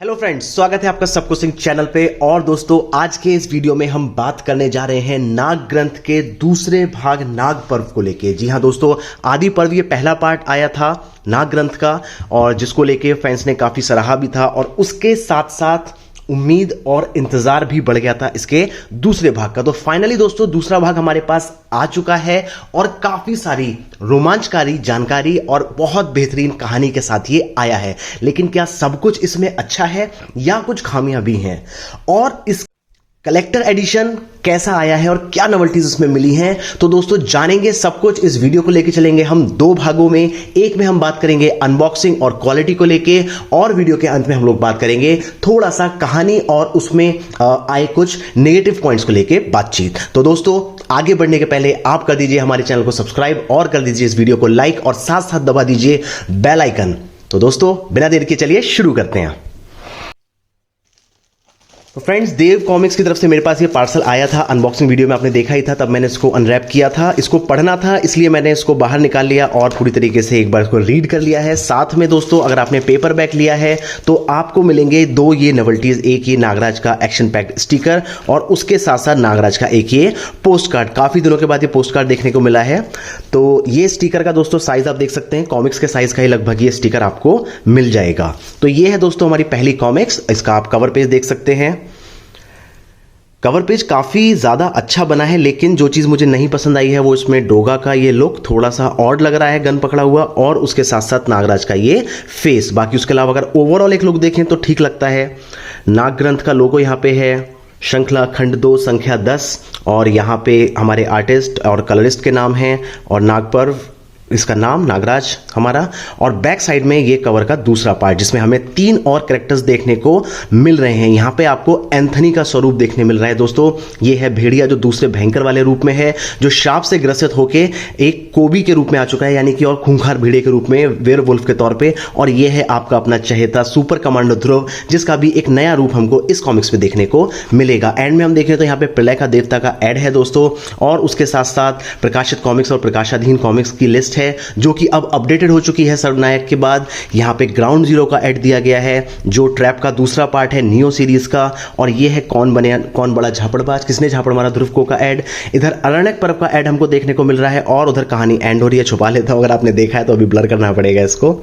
Hello friends, स्वागत है आपका सबकुछ सिंह चैनल पे। और दोस्तों, आज के इस वीडियो में हम बात करने जा रहे हैं नाग ग्रंथ के दूसरे भाग नाग पर्व को लेके। जी हां दोस्तों, आदि पर्व ये पहला पार्ट आया था नाग ग्रंथ का, और जिसको लेके फैंस ने काफी सराहा भी था, और उसके साथ साथ उम्मीद और इंतजार भी बढ़ गया था इसके दूसरे भाग का। तो फाइनली दोस्तों, दूसरा भाग हमारे पास आ चुका है और काफी सारी रोमांचकारी जानकारी और बहुत बेहतरीन कहानी के साथ ये आया है। लेकिन क्या सब कुछ इसमें अच्छा है या कुछ खामियां भी हैं, और इस कलेक्टर एडिशन कैसा आया है और क्या नोवेल्टीज इसमें मिली हैं, तो दोस्तों जानेंगे सब कुछ। इस वीडियो को लेके चलेंगे हम दो भागों में। एक में हम बात करेंगे अनबॉक्सिंग और क्वालिटी को लेके, और वीडियो के अंत में हम लोग बात करेंगे थोड़ा सा कहानी और उसमें आए कुछ नेगेटिव पॉइंट्स को लेके बातचीत। तो दोस्तों, आगे बढ़ने के पहले आप कर दीजिए हमारे चैनल को सब्सक्राइब और कर दीजिए इस वीडियो को लाइक, और साथ साथ दबा दीजिए बेल आइकन। तो दोस्तों, बिना देर के चलिए शुरू करते हैं। तो फ्रेंड्स, देव कॉमिक्स की तरफ से मेरे पास ये पार्सल आया था। अनबॉक्सिंग वीडियो में आपने देखा ही था, तब मैंने इसको अनरैप किया था। इसको पढ़ना था, इसलिए मैंने इसको बाहर निकाल लिया और पूरी तरीके से एक बार इसको रीड कर लिया है। साथ में दोस्तों, अगर आपने पेपर बैक लिया है तो आपको मिलेंगे दो ये नोवेल्टीज, एक ये नागराज का एक्शन पैक्ड स्टिकर, और उसके साथ साथ नागराज का एक ये पोस्ट कार्ड। काफी दिनों के बाद ये पोस्ट कार्ड देखने को मिला है। तो ये स्टिकर का दोस्तों साइज आप देख सकते हैं, कॉमिक्स के साइज का ही लगभग ये स्टिकर आपको मिल जाएगा। तो ये है दोस्तों हमारी पहली कॉमिक्स। इसका आप कवर पेज देख सकते हैं। कवर पेज काफ़ी ज़्यादा अच्छा बना है, लेकिन जो चीज़ मुझे नहीं पसंद आई है वो इसमें डोगा का ये लुक थोड़ा सा ऑड लग रहा है, गन पकड़ा हुआ, और उसके साथ साथ नागराज का ये फेस। बाकी उसके अलावा अगर ओवरऑल एक लुक देखें तो ठीक लगता है। नाग ग्रंथ का लोगो यहाँ पे है, श्रृंखला खंड 2 संख्या 10, और यहाँ पे हमारे आर्टिस्ट और कलरिस्ट के नाम हैं, और नागपर्व इसका नाम नागराज हमारा। और बैक साइड में ये कवर का दूसरा पार्ट, जिसमें हमें 3 और कैरेक्टर्स देखने को मिल रहे हैं। यहाँ पे आपको एंथनी का स्वरूप देखने मिल रहा है दोस्तों। ये है भेड़िया, जो दूसरे भयंकर वाले रूप में है, जो श्राप से ग्रसित होके एक कोबी के रूप में आ चुका है, यानी कि और खूंखार भेड़िए के रूप में, वेयरवुल्फ के तौर पे। और ये है आपका अपना चहेता सुपर कमांडो ध्रुव, जिसका भी एक नया रूप हमको इस कॉमिक्स में देखने को मिलेगा। एंड में हम देखें तो यहाँ पे प्रलय का देवता का एड है दोस्तों, और उसके साथ साथ प्रकाशित कॉमिक्स और प्रकाशाधीन कॉमिक्स की लिस्ट है, जो कि अब अपडेटेड हो चुकी है सर्वनायक के बाद। यहां पे ग्राउंड जीरो का ऐड दिया गया है, जो ट्रैप का दूसरा पार्ट है नियो सीरीज का, और ये है कौन बड़ा झापड़बाज, किसने झापड़ मारा ध्रुव को का ऐड। इधर अरण्यक पर्व का ऐड हमको देखने को मिल रहा है, और उधर कहानी एंड हो रही है। छुपा लेता हूं, अगर आपने देखा है तो अभी ब्लर करना पड़ेगा इसको।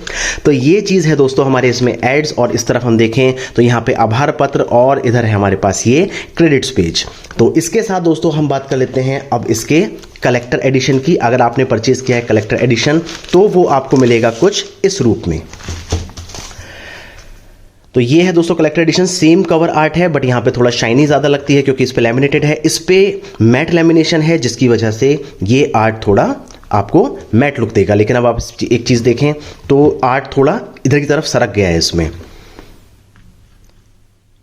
तो ये चीज है दोस्तों हमारे इसमें एड्स। और इस तरफ हम देखें तो यहाँ पे आभार पत्र, और इधर है हमारे पास ये क्रेडिट्स पेज। तो इसके साथ दोस्तों हम बात कर लेते हैं अब इसके कलेक्टर एडिशन की। अगर आपने परचेज किया है कलेक्टर एडिशन तो वो आपको मिलेगा कुछ इस रूप में। तो ये है दोस्तों collector edition. Same cover art है, बट यहां पे थोड़ा शाइनी ज्यादा लगती है क्योंकि इस पे लैमिनेटेड है। इस पे मैट लैमिनेशन है, जिसकी वजह से ये आर्ट थोड़ा आपको मैट लुक देगा। लेकिन अब आप एक चीज देखें तो आर्ट थोड़ा इधर की तरफ सरक गया है, इसमें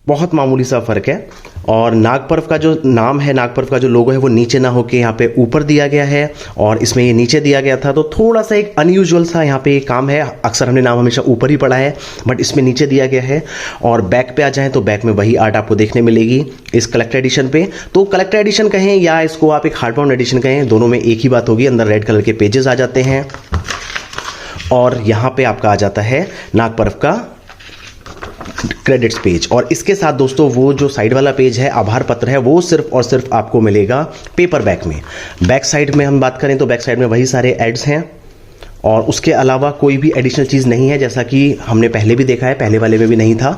बहुत मामूली सा फर्क है। और नागपर्व का जो नाम है, नागपर्व का जो लोगो है, वो नीचे ना होके यहाँ पे ऊपर दिया गया है, और इसमें ये नीचे दिया गया था। तो थोड़ा सा एक अनयूजुअल सा यहाँ पे काम है। अक्सर हमने नाम हमेशा ऊपर ही पढ़ा है, बट इसमें नीचे दिया गया है। और बैक पे आ जाएं तो बैक में वही आर्ट आपको देखने मिलेगी इस कलेक्टर एडिशन पे। तो कलेक्टर एडिशन कहें या इसको आप एक हार्डबाउंड एडिशन कहें, दोनों में एक ही बात होगी। अंदर रेड कलर के पेजेस आ जाते हैं, और यहाँ पे आपका आ जाता है नागपर्व का क्रेडिट्स पेज। और इसके साथ दोस्तों वो जो साइड वाला पेज है, आभार पत्र है, वो सिर्फ और सिर्फ आपको मिलेगा पेपर बैक में। बैक साइड में हम बात करें तो बैक साइड में वही सारे एड्स हैं, और उसके अलावा कोई भी एडिशनल चीज़ नहीं है, जैसा कि हमने पहले भी देखा है, पहले वाले में भी नहीं था।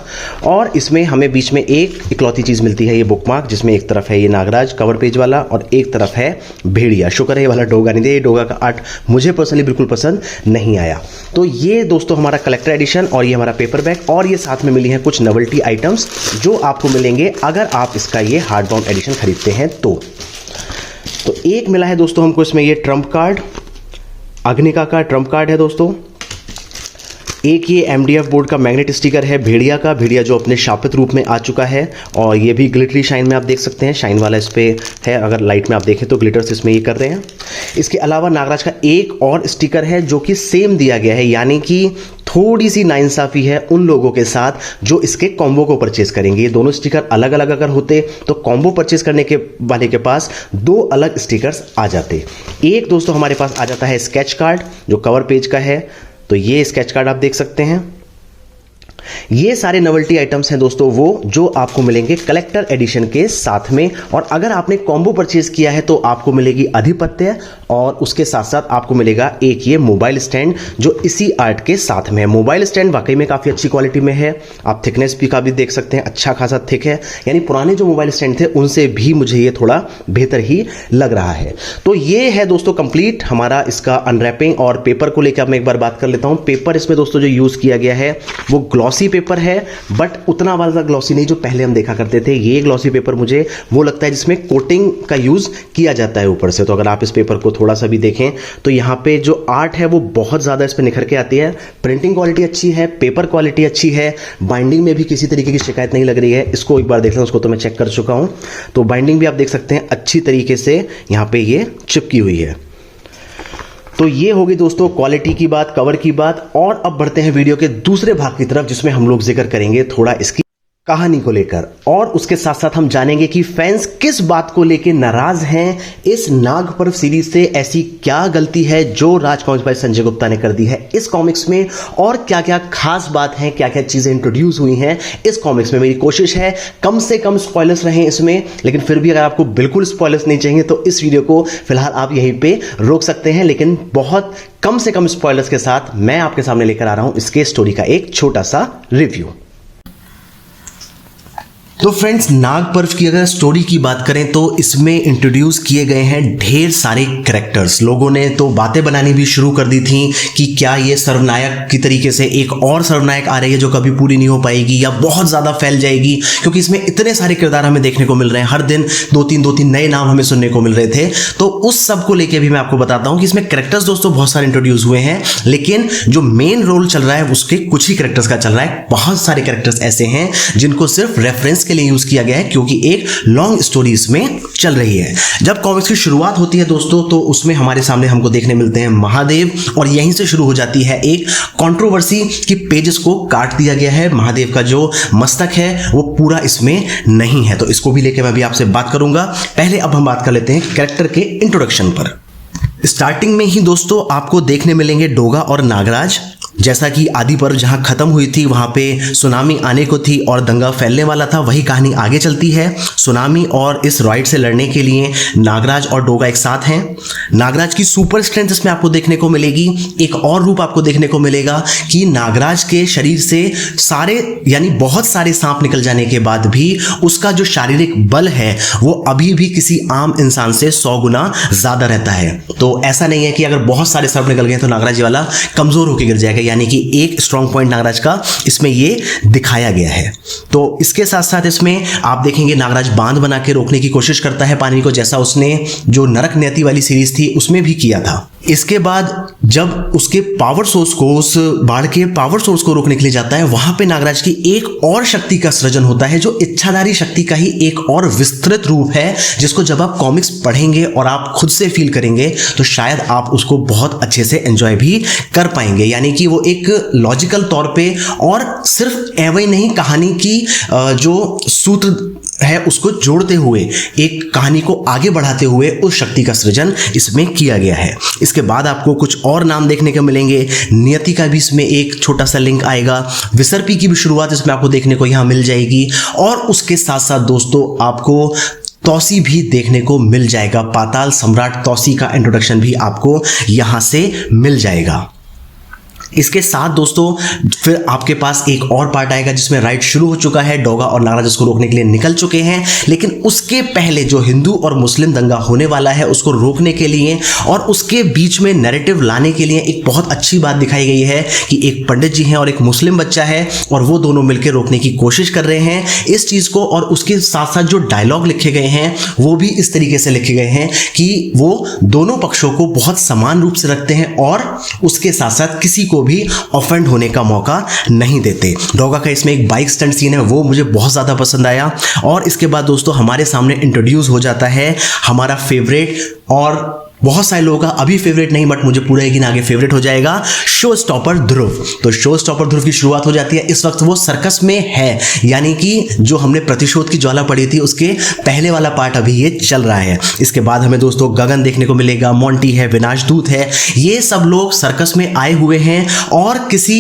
और इसमें हमें बीच में एक इकलौती चीज़ मिलती है, ये बुकमार्क, जिसमें एक तरफ है ये नागराज कवर पेज वाला, और एक तरफ है भेड़िया। शुक्र है ये वाला डोगा नहीं दिया, ये डोगा का आर्ट मुझे पर्सनली बिल्कुल पसंद नहीं आया। तो ये दोस्तों हमारा कलेक्टर एडिशन, और ये हमारा पेपर बैक, और ये साथ में मिली है कुछ नोवेल्टी आइटम्स जो आपको मिलेंगे अगर आप इसका ये हार्ड बाउंड एडिशन खरीदते हैं तो एक मिला है दोस्तों हमको इसमें ये ट्रम्प कार्ड, अग्निका का ट्रम्प कार्ड है दोस्तों। एक ये एमडीएफ बोर्ड का मैग्नेट स्टिकर है भेड़िया का, भेड़िया जो अपने शापित रूप में आ चुका है, और ये भी ग्लिटरी शाइन में आप देख सकते हैं, शाइन वाला इस पे है। अगर लाइट में आप देखें तो ग्लिटर्स इसमें ये कर रहे हैं। इसके अलावा नागराज का एक और स्टिकर है जो कि सेम दिया गया है, यानी कि थोड़ी सी नाइंसाफी है उन लोगों के साथ जो इसके कॉम्बो को परचेज करेंगे। ये दोनों स्टिकर अलग अलग अगर होते तो कॉम्बो परचेज करने के वाले के पास 2 अलग स्टिकर्स आ जाते। एक दोस्तों हमारे पास आ जाता है स्केच कार्ड, जो कवर पेज का है। तो ये स्केच कार्ड आप देख सकते हैं। ये सारे नोवेल्टी आइटम्स हैं दोस्तों वो जो आपको मिलेंगे कलेक्टर एडिशन के साथ में। और अगर आपने कॉम्बो परचेज किया है तो आपको मिलेगी अधिपत्य और उसके साथ साथ आपको मिलेगा एक ये मोबाइल स्टैंड जो इसी आर्ट के साथ में है। मोबाइल स्टैंड वाकई में काफी अच्छी क्वालिटी में है, आप थिकनेस भी का भी देख सकते हैं, अच्छा खासा थिक है, यानी पुराने जो मोबाइल स्टैंड थे उनसे भी मुझे ये थोड़ा बेहतर ही लग रहा है। तो ये है दोस्तों कंप्लीट हमारा इसका अनरैपिंग। और पेपर को लेकर मैं एक बार बात कर लेता हूं। पेपर इसमें दोस्तों जो यूज किया गया है वो ग्लॉसी पेपर है, बट उतना वाला ग्लॉसी नहीं जो पहले हम देखा करते थे। ये ग्लॉसी पेपर मुझे वो लगता है जिसमें कोटिंग का यूज किया जाता है ऊपर से। तो अगर आप इस पेपर को थोड़ा सा भी देखें तो यहां पे जो आर्ट है वो बहुत ज्यादा इस पे निखर के आती है। प्रिंटिंग क्वालिटी अच्छी है, पेपर क्वालिटी अच्छी है, बाइंडिंग में भी किसी तरीके की शिकायत नहीं लग रही है। इसको एक बार देख लें, उसको तो मैं चेक कर चुका हूं। तो बाइंडिंग भी आप देख सकते हैं अच्छी तरीके से यहां पे ये चिपकी हुई है। तो ये होगी दोस्तों क्वालिटी की बात, कवर की बात। और अब बढ़ते हैं वीडियो के दूसरे भाग की तरफ जिसमें हम लोग जिक्र करेंगे थोड़ा इसकी कहानी को लेकर, और उसके साथ साथ हम जानेंगे कि फैंस किस बात को लेकर नाराज हैं। इस नाग पर्व सीरीज से ऐसी क्या गलती है जो राज कॉमिक्स बाय संजय गुप्ता ने कर दी है इस कॉमिक्स में, और क्या क्या खास बात है, क्या क्या चीजें इंट्रोड्यूस हुई हैं इस कॉमिक्स में। मेरी कोशिश है कम से कम स्पॉयलर्स रहें इसमें, लेकिन फिर भी अगर आपको बिल्कुल स्पॉयलर्स नहीं चाहिए तो इस वीडियो को फिलहाल आप यहीं पे रोक सकते हैं। लेकिन बहुत कम से कम स्पॉयलर्स के साथ मैं आपके सामने लेकर आ रहा हूं इसके स्टोरी का एक छोटा सा रिव्यू। तो फ्रेंड्स, नाग पर्व की अगर स्टोरी की बात करें तो इसमें इंट्रोड्यूस किए गए हैं ढेर सारे कैरेक्टर्स। लोगों ने तो बातें बनानी भी शुरू कर दी थी कि क्या ये सर्वनायक की तरीके से एक और सर्वनायक आ रही है जो कभी पूरी नहीं हो पाएगी या बहुत ज्यादा फैल जाएगी, क्योंकि इसमें इतने सारे किरदार हमें देखने को मिल रहे हैं। हर दिन दो तीन नए नाम हमें सुनने को मिल रहे थे। तो उस सब को लेकर भी मैं आपको बताता हूं कि इसमें कैरेक्टर्स दोस्तों बहुत सारे इंट्रोड्यूस हुए हैं, लेकिन जो मेन रोल चल रहा है उसके कुछ ही कैरेक्टर्स का चल रहा है। बहुत सारे कैरेक्टर्स ऐसे हैं जिनको सिर्फ रेफरेंस के लिए यूज किया गया है क्योंकि एक लॉन्ग स्टोरी इसमें चल रही है। जब कॉमिक्स की शुरुआत होती है दोस्तों तो उसमें हमारे सामने हमको देखने मिलते हैं महादेव, और यहीं से शुरू हो जाती है एक कंट्रोवर्सी कि पेजेस को काट दिया गया है। महादेव का जो मस्तक है वो पूरा इसमें नहीं है, तो इसको भी लेकर मैं भी आपसे बात करूंगा। पहले अब हम बात कर लेते हैं कैरेक्टर के इंट्रोडक्शन पर। स्टार्टिंग में ही दोस्तों आपको देखने मिलेंगे डोगा और नागराज। जैसा कि आदि पर्व जहां खत्म हुई थी वहां पे सुनामी आने को थी और दंगा फैलने वाला था, वही कहानी आगे चलती है। सुनामी और इस राइड से लड़ने के लिए नागराज और डोगा एक साथ हैं। नागराज की सुपर स्ट्रेंथ इसमें आपको देखने को मिलेगी। एक और रूप आपको देखने को मिलेगा कि नागराज के शरीर से सारे यानी बहुत सारे सांप निकल जाने के बाद भी उसका जो शारीरिक बल है वो अभी भी किसी आम इंसान से 100 गुना ज्यादा रहता है। तो ऐसा नहीं है कि अगर बहुत सारे सांप निकल गए तो नागराज वाला कमजोर होकर गिर जाएगा, यानी कि एक स्ट्रॉन्ग पॉइंट नागराज का इसमें ये दिखाया गया है। तो इसके साथ साथ इसमें आप देखेंगे नागराज बांध बना के रोकने की कोशिश करता है पानी को, जैसा उसने जो नरक नियति वाली सीरीज थी उसमें भी किया था। इसके बाद जब उसके पावर सोर्स को, उस बाढ़ के पावर सोर्स को रोकने के लिए जाता है, वहां पे नागराज की एक और शक्ति का सृजन होता है जो इच्छाधारी शक्ति का ही एक और विस्तृत रूप है, जिसको जब आप कॉमिक्स पढ़ेंगे और आप खुद से फील करेंगे तो शायद आप उसको बहुत अच्छे से एंजॉय भी कर पाएंगे। यानी कि वो एक लॉजिकल तौर पे और सिर्फ एवं नहीं, कहानी की जो सूत्र है उसको जोड़ते हुए, एक कहानी को आगे बढ़ाते हुए उस शक्ति का सृजन इसमें किया गया है। इसके बाद आपको कुछ और नाम देखने को मिलेंगे। नियति का भी इसमें एक छोटा सा लिंक आएगा। विसर्पी की भी शुरुआत इसमें आपको देखने को यहां मिल जाएगी, और उसके साथ साथ दोस्तों आपको तौसी भी देखने को मिल जाएगा। पाताल सम्राट तौसी का इंट्रोडक्शन भी आपको यहां से मिल जाएगा। इसके साथ दोस्तों फिर आपके पास एक और पार्ट आएगा जिसमें राइड शुरू हो चुका है। डोगा और नागराज उसको रोकने के लिए निकल चुके हैं, लेकिन उसके पहले जो हिंदू और मुस्लिम दंगा होने वाला है उसको रोकने के लिए और उसके बीच में नैरेटिव लाने के लिए एक बहुत अच्छी बात दिखाई गई है कि एक पंडित जी हैं और एक मुस्लिम बच्चा है, और वो दोनों मिलकर रोकने की कोशिश कर रहे हैं इस चीज को। और उसके साथ साथ जो डायलॉग लिखे गए हैं वो भी इस तरीके से लिखे गए हैं कि वो दोनों पक्षों को बहुत समान रूप से रखते हैं और उसके साथ साथ किसी को भी ऑफेंड होने का मौका नहीं देते। डोगा का इसमें एक बाइक स्टंट सीन है, वो मुझे बहुत ज्यादा पसंद आया। और इसके बाद दोस्तों हमारे सामने इंट्रोड्यूस हो जाता है हमारा फेवरेट और बहुत सारे लोगों का अभी फेवरेट नहीं, बट मुझे पूरा यकीन आगे फेवरेट हो जाएगा, शो स्टॉपर ध्रुव। तो शो स्टॉपर ध्रुव की शुरुआत हो जाती है, इस वक्त वो सर्कस में है, यानी कि जो हमने प्रतिशोध की ज्वाला पढ़ी थी उसके पहले वाला पार्ट अभी ये चल रहा है। इसके बाद हमें दोस्तों गगन देखने को मिलेगा, मोंटी है, विनाशदूत है, ये सब लोग सर्कस में आए हुए हैं और किसी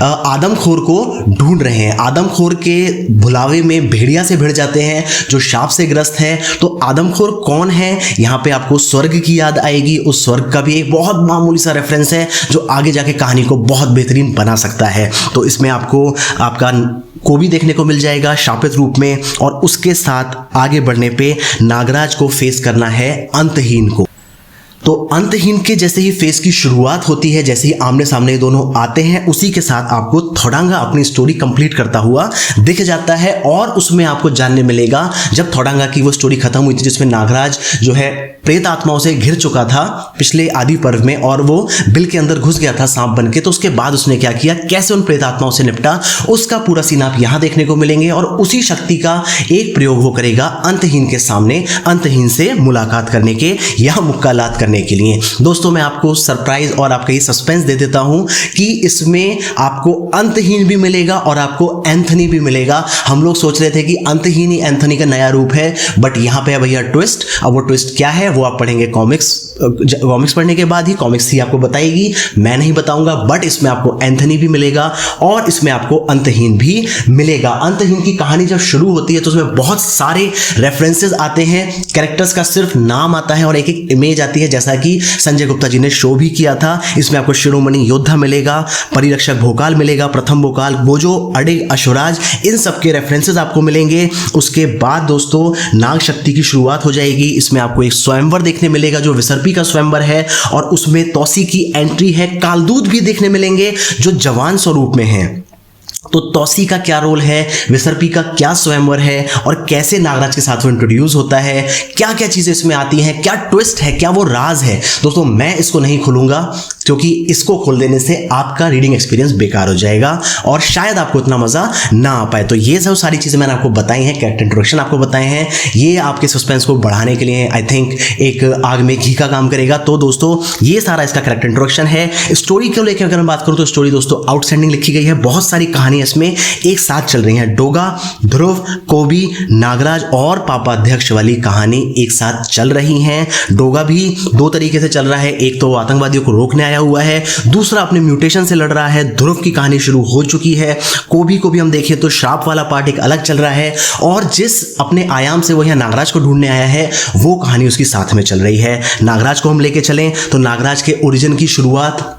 आदमखोर को ढूंढ रहे हैं। आदमखोर के भुलावे में भेड़िया से भिड़ जाते हैं जो शाप से ग्रस्त है। तो आदमखोर कौन है, यहाँ पे आपको स्वर्ग की याद आएगी। उस स्वर्ग का भी एक बहुत मामूली सा रेफरेंस है जो आगे जाके कहानी को बहुत बेहतरीन बना सकता है। तो इसमें आपको आपका कोबी देखने को मिल जाएगा शापित रूप में, और उसके साथ आगे बढ़ने पे नागराज को फेस करना है अंतहीन को। तो अंतहीन के जैसे ही फेस की शुरुआत होती है, जैसे ही आमने सामने दोनों आते हैं, उसी के साथ आपको थोडांगा अपनी स्टोरी कंप्लीट करता हुआ दिख जाता है। और उसमें आपको जानने मिलेगा जब थोडांगा की वो स्टोरी खत्म हुई थी जिसमें नागराज जो है प्रेत आत्माओं से घिर चुका था पिछले आदि पर्व में, और वो बिल के अंदर घुस गया था सांप बन के। तो उसके बाद उसने क्या किया, कैसे उन प्रेत आत्माओं से निपटा, उसका पूरा सीन आप यहां देखने को मिलेंगे। और उसी शक्ति का एक प्रयोग वो करेगा अंतहीन के सामने, अंतहीन से मुलाकात करने के या मुक्कालात करने के लिए। दोस्तों मैं आपको सरप्राइज और आपका ये सस्पेंस दे देता हूं कि इसमें आपको अंतहीन भी मिलेगा और आपको एंथनी भी मिलेगा। हम लोग सोच रहे थे कि अंतहीन ही एंथनी का नया रूप है, बट यहां पे है भैया ट्विस्ट। अब वो ट्विस्ट क्या है वो आप पढ़ेंगे कॉमिक्स पढ़ने के बाद ही, कॉमिक्स ही आपको बताएगी, मैं नहीं बताऊंगा। बट इसमें आपको एंथनी भी मिलेगा और इसमें आपको अंतहीन भी मिलेगा। अंतहीन की कहानी जब शुरू होती है तो उसमें बहुत सारे रेफरेंसेस आते हैं, कैरेक्टर्स का सिर्फ नाम आता है और एक एक इमेज आती है, जैसा कि संजय गुप्ता जी ने शो भी किया था। इसमें आपको शिरोमणि योद्धा मिलेगा, परिरक्षक भोकाल मिलेगा, प्रथम भोकाल, बोजो, अडिग, अश्वराज, इन सब के रेफरेंसेस आपको मिलेंगे। उसके बाद दोस्तों नाग शक्ति की शुरुआत हो जाएगी। इसमें आपको एक स्वयंवर देखने मिलेगा जो विसर्पी का स्वयंवर है, और उसमें तौसी की एंट्री है। कालदूत भी देखने मिलेंगे जो जवान स्वरूप में है। तो तौसी का क्या रोल है, विसर्पी का क्या स्वयंवर है, और कैसे नागराज के साथ वो इंट्रोड्यूस होता है, क्या क्या चीजें इसमें आती हैं, क्या ट्विस्ट है, क्या वो राज है। दोस्तों मैं इसको नहीं खोलूंगा क्योंकि इसको खोल देने से आपका रीडिंग एक्सपीरियंस बेकार हो जाएगा और शायद आपको इतना मजा ना आ पाए। तो ये सब सारी चीजें मैंने आपको बताई हैं, कैरेक्टर इंट्रोडक्शन आपको बताए हैं, ये आपके सस्पेंस को बढ़ाने के लिए आई थिंक एक आग में घी का काम करेगा। तो दोस्तों ये सारा इसका कैरेक्टर इंट्रोडक्शन है। स्टोरी को लेकर अगर मैं बात करूं तो स्टोरी दोस्तों आउटस्टैंडिंग लिखी गई है। बहुत सारी कहानियां इसमें एक साथ चल रही हैं। डोगा, ध्रुव, कोबी, नागराज और पापाध्यक्ष वाली कहानी एक साथ चल रही हैं। डोगा भी दो तरीके से चल रहा है, एक तो आतंकवादियों को रोकने आया हुआ है, दूसरा अपने म्यूटेशन से लड़ रहा है। ध्रुव की कहानी शुरू हो चुकी है। कोबी को भी हम देखें तो श्राप वाला पार्ट एक अलग चल रहा है, और जिस अपने आयाम से वो यहाँ नागराज को ढूंढने आया है वो कहानी उसकी साथ में चल रही है। नागराज को हम लेके चलें तो नागराज के ओरिजिन की शुरुआत,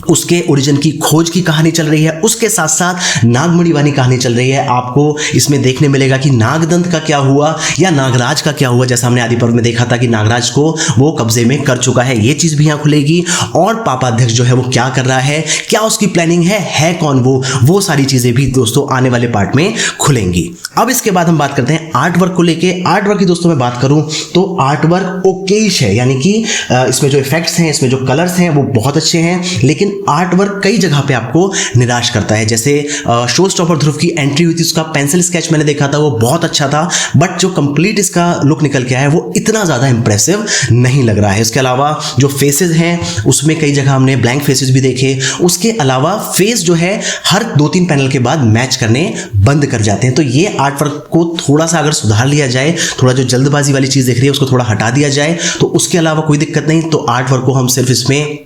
उसके ओरिजिन की खोज की कहानी चल रही है, उसके साथ साथ नागमणि वाली कहानी चल रही है। आपको इसमें देखने मिलेगा कि नागदंत का क्या हुआ या नागराज का क्या हुआ, जैसा हमने आदि पर्व में देखा था कि नागराज को वो कब्जे में कर चुका है, ये चीज भी यहाँ खुलेगी। और पापाध्यक्ष जो है वो क्या कर रहा है, क्या उसकी प्लानिंग है कौन वो सारी चीजें भी दोस्तों आने वाले पार्ट में खुलेंगी। अब इसके बाद हम बात करते हैं आर्ट वर्क को लेके। आर्ट वर्क की दोस्तों मैं बात करूं तो आर्ट वर्क ओकेश है, यानी कि इसमें जो इफेक्ट्स हैं, इसमें जो कलर्स हैं वो बहुत अच्छे हैं, लेकिन आर्ट वर्क कई जगह पे आपको निराश करता है। जैसे शो स्टॉपर ध्रुव की एंट्री हुई थी, उसका पेंसिल स्केच मैंने देखा था, वो बहुत अच्छा था, बट जो कंप्लीट इसका लुक निकल के आया है वो इतना ज्यादा इंप्रेसिव नहीं लग रहा है। इसके अलावा जो फेसेस हैं उसमें कई जगह हमने ब्लैंक फेसेस भी देखे। उसके अलावा फेस जो है हर 2-3 पैनल के बाद मैच करने बंद कर जाते हैं। तो ये आर्ट वर्क को थोड़ा सा अगर सुधार लिया जाए, थोड़ा जो जल्दबाजी वाली चीज दिख रही है उसको थोड़ा हटा दिया जाए तो उसके अलावा कोई दिक्कत नहीं। तो आर्ट वर्क को हम सिर्फ इसमें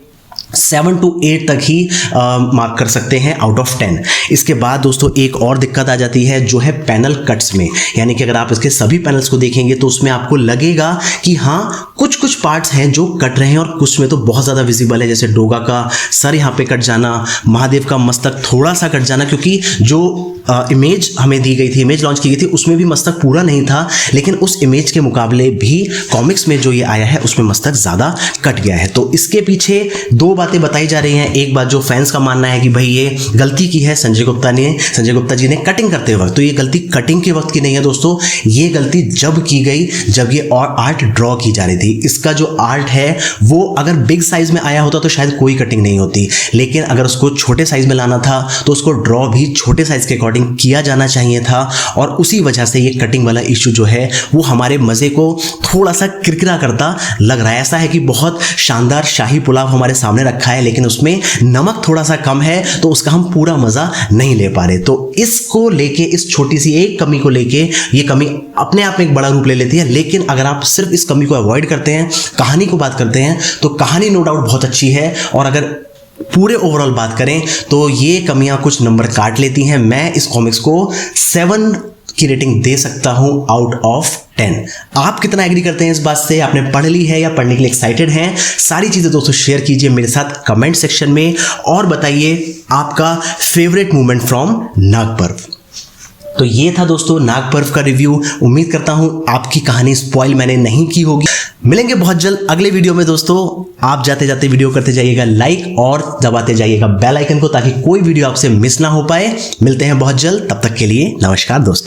7 to 8 तक ही मार्क कर सकते हैं आउट ऑफ 10। इसके बाद दोस्तों एक और दिक्कत आ जाती है जो है पैनल कट्स में, यानी कि अगर आप इसके सभी पैनल्स को देखेंगे तो उसमें आपको लगेगा कि हाँ कुछ पार्ट्स हैं जो कट रहे हैं और कुछ में तो बहुत ज़्यादा विजिबल है। जैसे डोगा का सर यहाँ पे कट जाना, महादेव का मस्तक थोड़ा सा कट जाना, क्योंकि जो इमेज हमें दी गई थी, इमेज लॉन्च की गई थी, उसमें भी मस्तक पूरा नहीं था, लेकिन उस इमेज के मुकाबले भी कॉमिक्स में जो ये आया है उसमें मस्तक ज़्यादा कट गया है। तो इसके पीछे दो बातें बताई जा रही हैं। एक बात जो फैंस का मानना है कि भाई ये गलती की है संजय गुप्ता जी ने कटिंग करते वक्त, तो ये गलती कटिंग के वक्त की नहीं है दोस्तों, ये गलती जब की गई जब ये और आर्ट ड्रॉ की जा रही थी। इसका जो आर्ट है वो अगर बिग साइज में आया होता तो शायद कोई कटिंग नहीं होती, लेकिन अगर उसको छोटे साइज में लाना था तो उसको ड्रॉ भी छोटे साइज के अकॉर्डिंग कटिंग किया जाना चाहिए था और उसी वजह से ये कटिंग वाला इशू जो है वो हमारे मज़े को थोड़ा सा किरकिरा करता लग रहा है। ऐसा है कि बहुत शानदार शाही पुलाव हमारे सामने रखा है लेकिन उसमें नमक थोड़ा सा कम है तो उसका हम पूरा मज़ा नहीं ले पा रहे। तो इसको लेके, इस छोटी सी एक कमी को लेके, ये कमी अपने आप में एक बड़ा रूप ले लेती है, लेकिन अगर आप सिर्फ इस कमी को अवॉइड करते हैं, कहानी को बात करते हैं, तो कहानी नो डाउट बहुत अच्छी है और अगर पूरे ओवरऑल बात करें तो ये कमियां कुछ नंबर काट लेती हैं। मैं इस कॉमिक्स को 7 की रेटिंग दे सकता हूं आउट ऑफ 10। आप कितना एग्री करते हैं इस बात से? आपने पढ़ ली है या पढ़ने के लिए एक्साइटेड हैं? सारी चीजें दोस्तों शेयर कीजिए मेरे साथ कमेंट सेक्शन में और बताइए आपका फेवरेट मोमेंट फ्रॉम नागपर्व। तो ये था दोस्तों नागपर्व का रिव्यू। उम्मीद करता हूं आपकी कहानी स्पॉइल मैंने नहीं की होगी। मिलेंगे बहुत जल्द अगले वीडियो में दोस्तों। आप जाते जाते वीडियो करते जाइएगा लाइक और दबाते जाइएगा बेल आइकन को ताकि कोई वीडियो आपसे मिस ना हो पाए। मिलते हैं बहुत जल्द, तब तक के लिए नमस्कार दोस्तों।